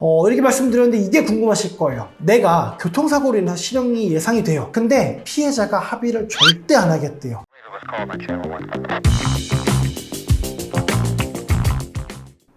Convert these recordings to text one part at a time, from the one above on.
이렇게 말씀드렸는데 이게 궁금하실 거예요. 내가 교통사고로 인해서 실형이 예상이 돼요. 근데 피해자가 합의를 절대 안 하겠대요.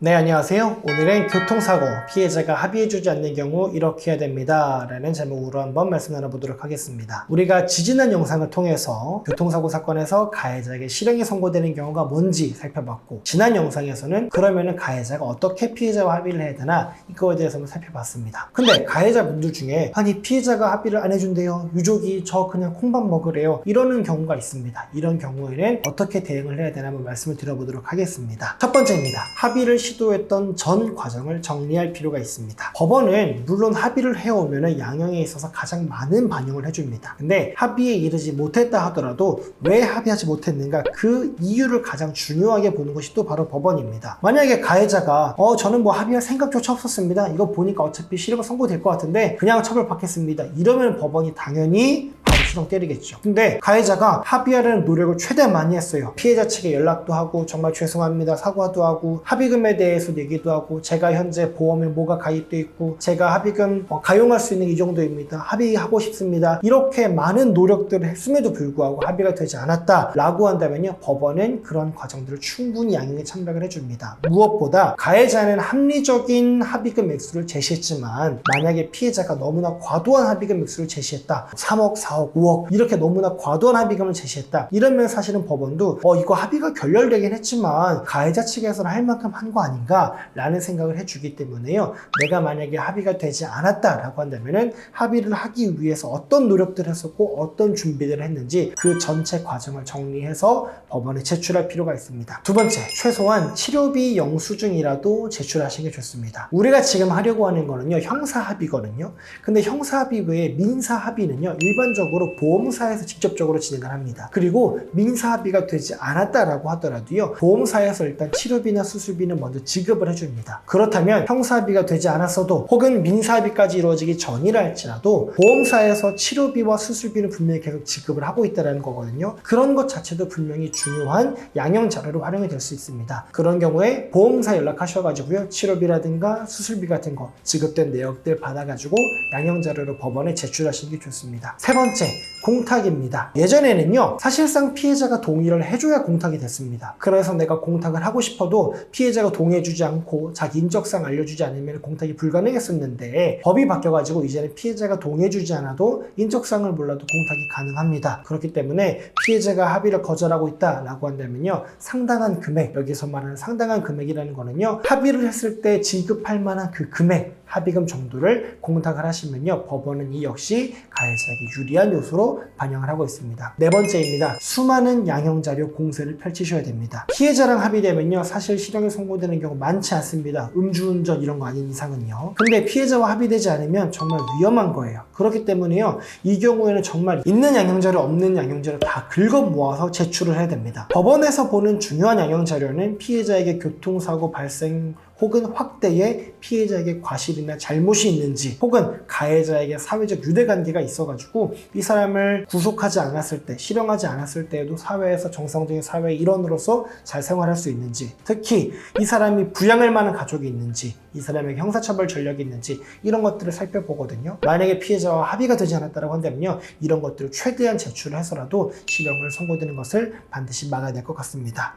네, 안녕하세요. 오늘은 교통사고, 피해자가 합의해주지 않는 경우 이렇게 해야 됩니다 라는 제목으로 한번 말씀 나눠보도록 하겠습니다. 우리가 지지난 영상을 통해서 교통사고 사건에서 가해자에게 실형이 선고되는 경우가 뭔지 살펴봤고, 지난 영상에서는 그러면은 가해자가 어떻게 피해자와 합의를 해야 되나 이거에 대해서 한번 살펴봤습니다. 근데 가해자분들 중에 아니 피해자가 합의를 안 해준대요, 유족이 저 그냥 콩밥 먹으래요, 이러는 경우가 있습니다. 이런 경우에는 어떻게 대응을 해야 되나 한번 말씀을 드려보도록 하겠습니다. 첫 번째입니다. 합의를 시도했던 전 과정을 정리할 필요가 있습니다. 법원은 물론 합의를 해오면 양형에 있어서 가장 많은 반영을 해줍니다. 근데 합의에 이르지 못했다 하더라도 왜 합의하지 못했는가, 그 이유를 가장 중요하게 보는 것이 또 바로 법원입니다. 만약에 가해자가 저는 뭐 합의할 생각조차 없었습니다, 이거 보니까 어차피 실형 선고될 것 같은데 그냥 처벌받겠습니다, 이러면 법원이 당연히 실형 때리겠죠. 근데 가해자가 합의하려는 노력을 최대한 많이 했어요. 피해자 측에 연락도 하고 정말 죄송합니다 사과도 하고 합의금에 대해서 얘기도 하고 제가 현재 보험에 뭐가 가입돼 있고 제가 합의금 가용할 수 있는 이 정도입니다, 합의하고 싶습니다, 이렇게 많은 노력들을 했음에도 불구하고 합의가 되지 않았다 라고 한다면요, 법원은 그런 과정들을 충분히 양형에 참작을 해줍니다. 무엇보다 가해자는 합리적인 합의금 액수를 제시했지만 만약에 피해자가 너무나 과도한 합의금 액수를 제시했다, 3억 4억 5억 이렇게 너무나 과도한 합의금을 제시했다, 이러면 사실은 법원도 이거 합의가 결렬되긴 했지만 가해자 측에서는 할 만큼 한 거 아닌가 라는 생각을 해주기 때문에요, 내가 만약에 합의가 되지 않았다 라고 한다면은 합의를 하기 위해서 어떤 노력들을 했었고 어떤 준비들을 했는지 그 전체 과정을 정리해서 법원에 제출할 필요가 있습니다. 두 번째, 최소한 치료비 영수증이라도 제출하시는 게 좋습니다. 우리가 지금 하려고 하는 거는요, 형사합의거든요. 근데 형사합의 외에 민사합의는요, 일반적으로 보험사에서 직접적으로 진행을 합니다. 그리고 민사합의가 되지 않았다라고 하더라도요, 보험사에서 일단 치료비나 수술비는 먼저 지급을 해줍니다. 그렇다면 형사합의가 되지 않았어도 혹은 민사합의까지 이루어지기 전이라 할지라도 보험사에서 치료비와 수술비는 분명히 계속 지급을 하고 있다는 거거든요. 그런 것 자체도 분명히 중요한 양형 자료로 활용이 될 수 있습니다. 그런 경우에 보험사 연락하셔가지고요, 치료비라든가 수술비 같은 거 지급된 내역들 받아가지고 양형 자료로 법원에 제출하시는 게 좋습니다. 세 번째, 공탁입니다. 예전에는요, 사실상 피해자가 동의를 해줘야 공탁이 됐습니다. 그래서 내가 공탁을 하고 싶어도 피해자가 동의해주지 않고 자기 인적사항 알려주지 않으면 공탁이 불가능했었는데, 법이 바뀌어가지고 이제는 피해자가 동의해주지 않아도 인적사항을 몰라도 공탁이 가능합니다. 그렇기 때문에 피해자가 합의를 거절하고 있다라고 한다면요, 상당한 금액, 여기서 말하는 상당한 금액이라는 거는요, 합의를 했을 때 지급할 만한 그 금액, 합의금 정도를 공탁을 하시면요, 법원은 이 역시 가해자에게 유리한 요소로 반영을 하고 있습니다. 네 번째입니다. 수많은 양형자료 공세를 펼치셔야 됩니다. 피해자랑 합의되면요, 사실 실형이 선고되는 경우 많지 않습니다. 음주운전 이런 거 아닌 이상은요. 근데 피해자와 합의되지 않으면 정말 위험한 거예요. 그렇기 때문에요, 이 경우에는 정말 있는 양형자료 없는 양형자료 다 긁어 모아서 제출을 해야 됩니다. 법원에서 보는 중요한 양형자료는 피해자에게 교통사고 발생 혹은 확대에 피해자에게 과실이나 잘못이 있는지, 혹은 가해자에게 사회적 유대관계가 있어가지고 이 사람을 구속하지 않았을 때, 실형하지 않았을 때에도 사회에서 정상적인 사회의 일원으로서 잘 생활할 수 있는지, 특히 이 사람이 부양할 만한 가족이 있는지, 이 사람에게 형사처벌 전력이 있는지, 이런 것들을 살펴보거든요. 만약에 피해자와 합의가 되지 않았다고 한다면요, 이런 것들을 최대한 제출을 해서라도 실형을 선고되는 것을 반드시 막아야 될 것 같습니다.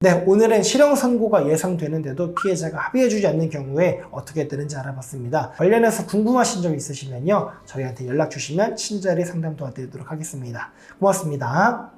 네, 오늘은 실형 선고가 예상되는데도 피해자가 합의해주지 않는 경우에 어떻게 되는지 알아봤습니다. 관련해서 궁금하신 점 있으시면요, 저희한테 연락 주시면 친절히 상담 도와드리도록 하겠습니다. 고맙습니다.